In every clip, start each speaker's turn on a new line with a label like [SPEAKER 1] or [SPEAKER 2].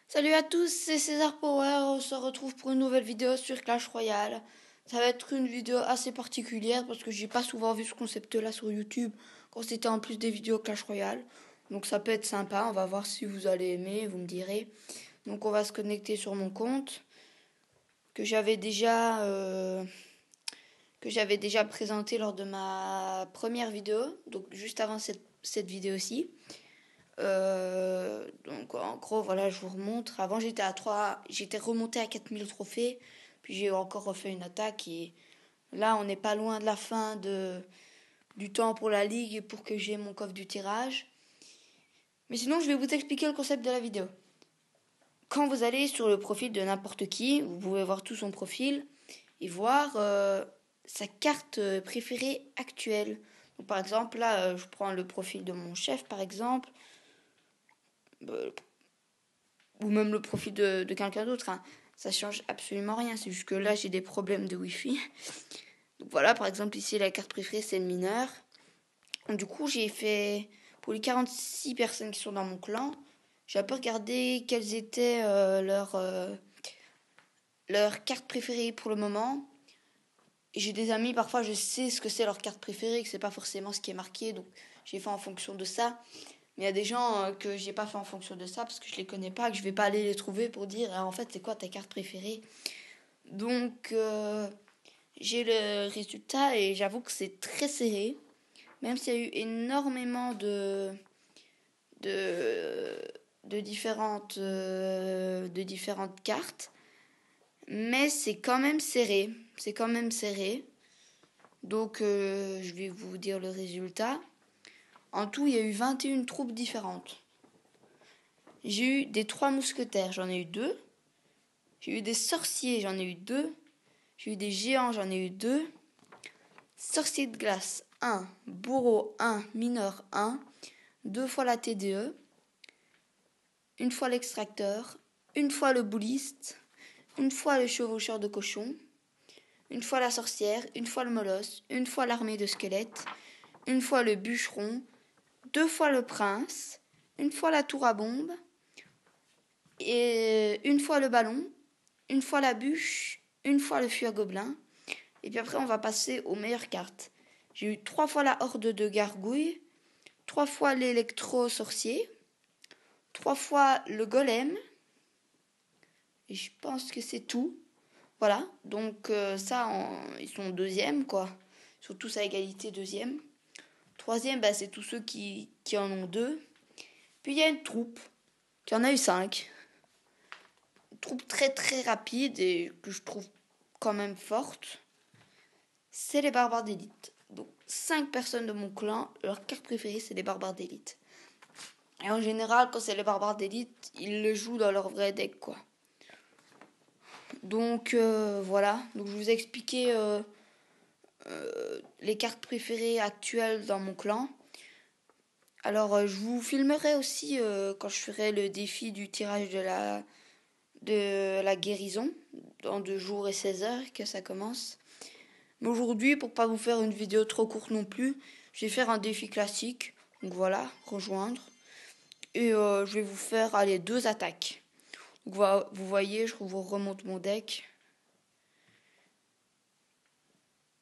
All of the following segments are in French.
[SPEAKER 1] Salut à tous, c'est César Power, on se retrouve pour une nouvelle vidéo sur Clash Royale. Ça va être une vidéo assez particulière parce que j'ai pas souvent vu ce concept là sur YouTube quand c'était en plus des vidéos Clash Royale. Donc ça peut être sympa, on va voir si vous allez aimer, vous me direz. Donc on va se connecter sur mon compte que j'avais déjà présenté lors de ma première vidéo, donc juste avant cette vidéo-ci. Donc en gros voilà, je vous remontre. Avant j'étais à 3, j'étais remonté à 4000 trophées, puis j'ai encore refait une attaque et là on n'est pas loin de la fin du temps pour la ligue pour que j'ai mon coffre du tirage. Mais sinon je vais vous expliquer le concept de la vidéo. Quand vous allez sur le profil de n'importe qui, vous pouvez voir tout son profil et voir sa carte préférée actuelle. Donc, par exemple là je prends le profil de mon chef par exemple. Ou même le profil de quelqu'un d'autre. Hein. Ça change absolument rien. C'est juste que là, j'ai des problèmes de Wi-Fi. Donc voilà, par exemple, ici, la carte préférée, c'est le mineur. Du coup, j'ai fait, pour les 46 personnes qui sont dans mon clan, j'ai un peu regardé quelles étaient leurs cartes préférées pour le moment. Et j'ai des amis, parfois, je sais ce que c'est leur carte préférée, que c'est pas forcément ce qui est marqué. Donc, j'ai fait en fonction de ça. Mais il y a des gens que j'ai pas fait en fonction de ça parce que je les connais pas, que je vais pas aller les trouver pour dire en fait c'est quoi ta carte préférée. Donc j'ai le résultat et j'avoue que c'est très serré. Même s'il y a eu énormément de, de différentes cartes. Mais c'est quand même serré. C'est quand même serré. Donc je vais vous dire le résultat. En tout, il y a eu 21 troupes différentes. J'ai eu des 3 mousquetaires, j'en ai eu 2. J'ai eu des sorciers, j'en ai eu 2. J'ai eu des géants, j'en ai eu 2. Sorcier de glace 1, bourreau 1, mineur 1. 2 fois la TDE. Une fois l'extracteur. Une fois le bouliste. Une fois le chevaucheur de cochon. Une fois la sorcière. Une fois le molosse. Une fois l'armée de squelettes. Une fois le bûcheron. 2 fois le prince. Une fois la tour à bombe. Et une fois le ballon. Une fois la bûche, une fois le fuir gobelin, et puis après on va passer aux meilleures cartes. J'ai eu 3 fois la horde de gargouilles, 3 fois l'électro-sorcier, 3 fois le golem, et je pense que c'est tout. Voilà, donc ils sont deuxième, quoi. Ils sont tous à égalité deuxième. Troisième, c'est tous ceux qui en ont 2. Puis il y a une troupe, qui en a eu 5. Une troupe très très rapide et que je trouve quand même forte. C'est les barbares d'élite. Donc 5 personnes de mon clan, leur carte préférée c'est les barbares d'élite. Et en général, quand c'est les barbares d'élite, ils le jouent dans leur vrai deck, quoi. Donc voilà, donc je vous ai expliqué les cartes préférées actuelles dans mon clan. Alors je vous filmerai aussi quand je ferai le défi du tirage de la guérison dans 2 jours et 16 heures que ça commence. Mais aujourd'hui, pour pas vous faire une vidéo trop courte non plus, je vais faire un défi classique. Donc voilà, rejoindre. Et je vais vous faire 2 attaques. Donc vous voyez, je vous remonte mon deck.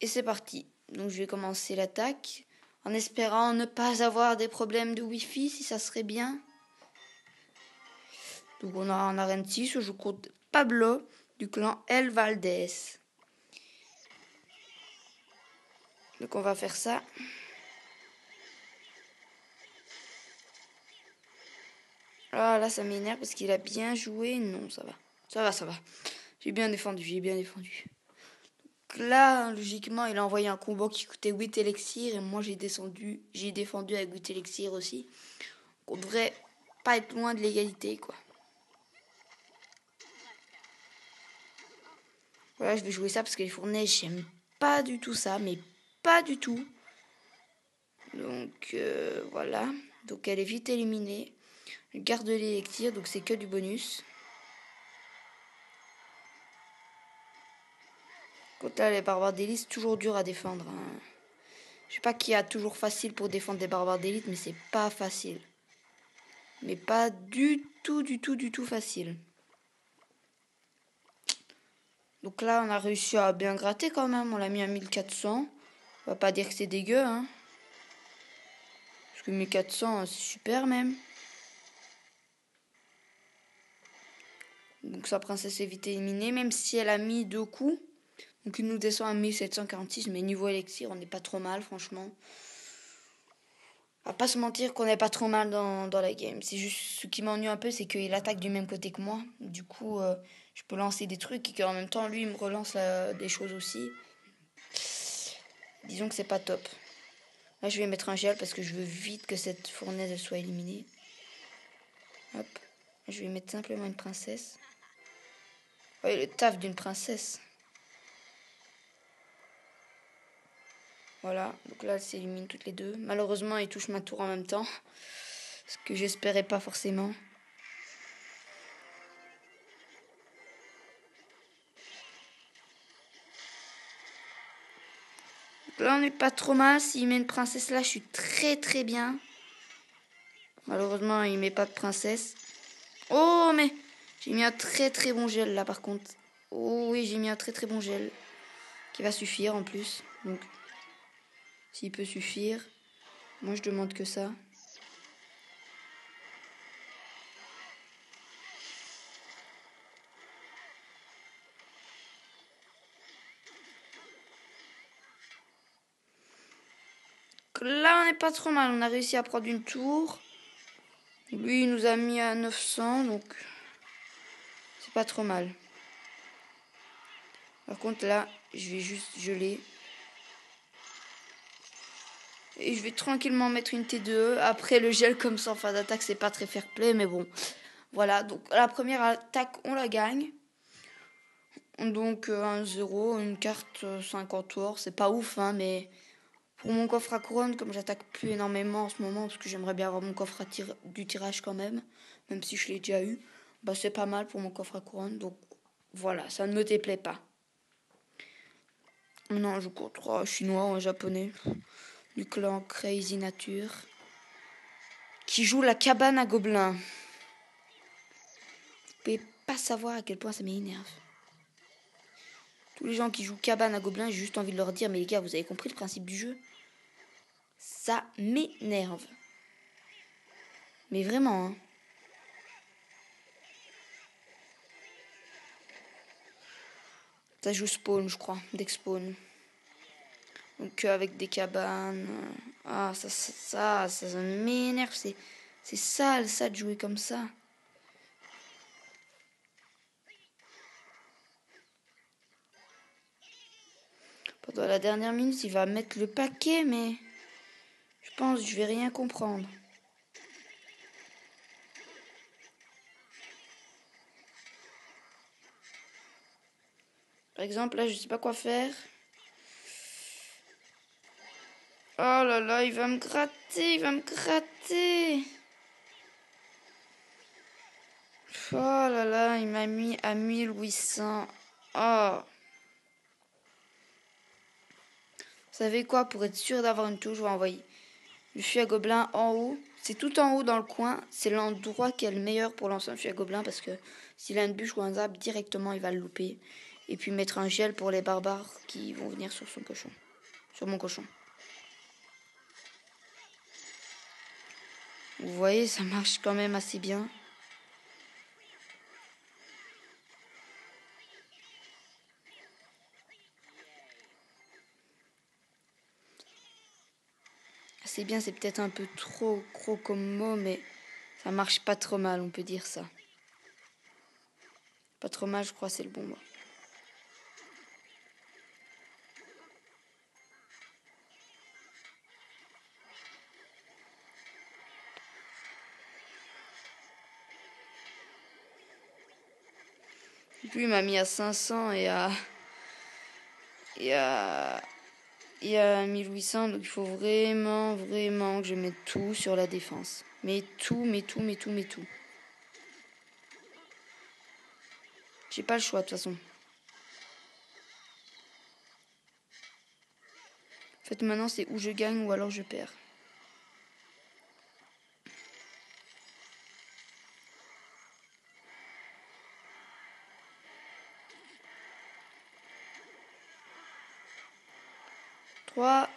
[SPEAKER 1] Et c'est parti. Donc je vais commencer l'attaque. En espérant ne pas avoir des problèmes de Wi-Fi, si ça serait bien. Donc on a en arène 6, je joue contre Pablo du clan El Valdez. Donc on va faire ça. Ah là ça m'énerve parce qu'il a bien joué. Non, ça va. Ça va. J'ai bien défendu. Donc là, logiquement, il a envoyé un combo qui coûtait 8 élixirs et moi j'ai défendu avec 8 élixirs aussi. Donc on devrait pas être loin de l'égalité, quoi. Voilà, je vais jouer ça parce que les fournaises, j'aime pas du tout ça, mais pas du tout. Donc voilà. Donc elle est vite éliminée. Je garde l'élixir, donc c'est que du bonus. Quand là, les barbares d'élite, c'est toujours dur à défendre. Hein. Je sais pas qui a toujours facile pour défendre des barbares d'élite, mais c'est pas facile. Mais pas du tout facile. Donc là, on a réussi à bien gratter quand même. On l'a mis à 1400. On va pas dire que c'est dégueu, hein. Parce que 1400, c'est super même. Donc sa princesse est vite éliminée, même si elle a mis 2 coups. Donc il nous descend à 1746. Mais niveau élixir, on n'est pas trop mal, franchement. On va pas se mentir qu'on n'est pas trop mal dans la game. C'est juste ce qui m'ennuie un peu, c'est qu'il attaque du même côté que moi. Du coup, je peux lancer des trucs et qu'en même temps, lui, il me relance des choses aussi. Disons que c'est pas top. Là, je vais mettre un gel parce que je veux vite que cette fournaise elle soit éliminée. Hop. Je vais mettre simplement une princesse. Ouais, le taf d'une princesse. Voilà, donc là, elle s'élimine toutes les deux. Malheureusement, il touche ma tour en même temps. Ce que j'espérais pas forcément. Donc là, on n'est pas trop mal. S'il met une princesse là, je suis très bien. Malheureusement, il met pas de princesse. Oh, mais j'ai mis un très bon gel là, par contre. Oh oui, j'ai mis un très bon gel. Qui va suffire en plus. Donc, s'il peut suffire. Moi, je demande que ça. Là, on n'est pas trop mal. On a réussi à prendre une tour. Lui, il nous a mis à 900, donc c'est pas trop mal. Par contre, là, je vais juste geler. Et je vais tranquillement mettre une T2E. Après, le gel comme ça en fin d'attaque, c'est pas très fair play, mais bon. Voilà, donc la première attaque, on la gagne. Donc 1-0, une carte 50 or. C'est pas ouf, hein, mais pour mon coffre à couronne, comme j'attaque plus énormément en ce moment, parce que j'aimerais bien avoir mon coffre du tirage quand même si je l'ai déjà eu, bah c'est pas mal pour mon coffre à couronne. Donc voilà, ça ne me déplaît pas. Maintenant, je cours 3 chinois ou un japonais du clan Crazy Nature qui joue la cabane à gobelins. Vous pouvez pas savoir à quel point ça m'énerve. Tous les gens qui jouent cabane à gobelins, j'ai juste envie de leur dire, mais les gars, vous avez compris le principe du jeu? Ça m'énerve. Mais vraiment, hein. Ça joue spawn, je crois, deck spawn. Donc avec des cabanes. Ah, ça m'énerve. C'est sale, ça, de jouer comme ça. Pendant la dernière minute, il va mettre le paquet, mais je pense que je vais rien comprendre. Par exemple, là, je sais pas quoi faire. Oh là là, il va me gratter. Oh là là, il m'a mis à 1800. Oh. Vous savez quoi, pour être sûr d'avoir une touche, je vais envoyer le fusil à gobelin en haut. C'est tout en haut dans le coin. C'est l'endroit qui est le meilleur pour lancer un fusil à gobelin parce que s'il a une bûche ou un zap, directement il va le louper. Et puis mettre un gel pour les barbares qui vont venir sur son cochon. Sur mon cochon. Vous voyez, ça marche quand même assez bien. Assez bien, c'est peut-être un peu trop gros comme mot, mais ça marche pas trop mal, on peut dire ça. Pas trop mal, je crois, c'est le bon mot. Lui, il m'a mis à 500 et à 1800, donc il faut vraiment que je mette tout sur la défense. Mais tout. J'ai pas le choix de toute façon. En fait, maintenant, c'est où je gagne ou alors je perds. 3,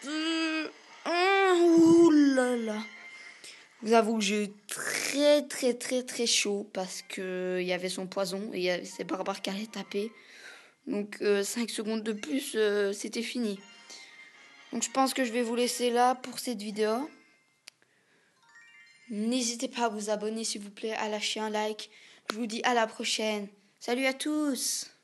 [SPEAKER 1] 2, 1. Ouh là là. Je vous avoue que j'ai eu très chaud parce que il y avait son poison et c'est Barbare qui allait taper. Donc 5 secondes de plus, c'était fini. Donc je pense que je vais vous laisser là pour cette vidéo. N'hésitez pas à vous abonner s'il vous plaît, à lâcher un like. Je vous dis à la prochaine. Salut à tous!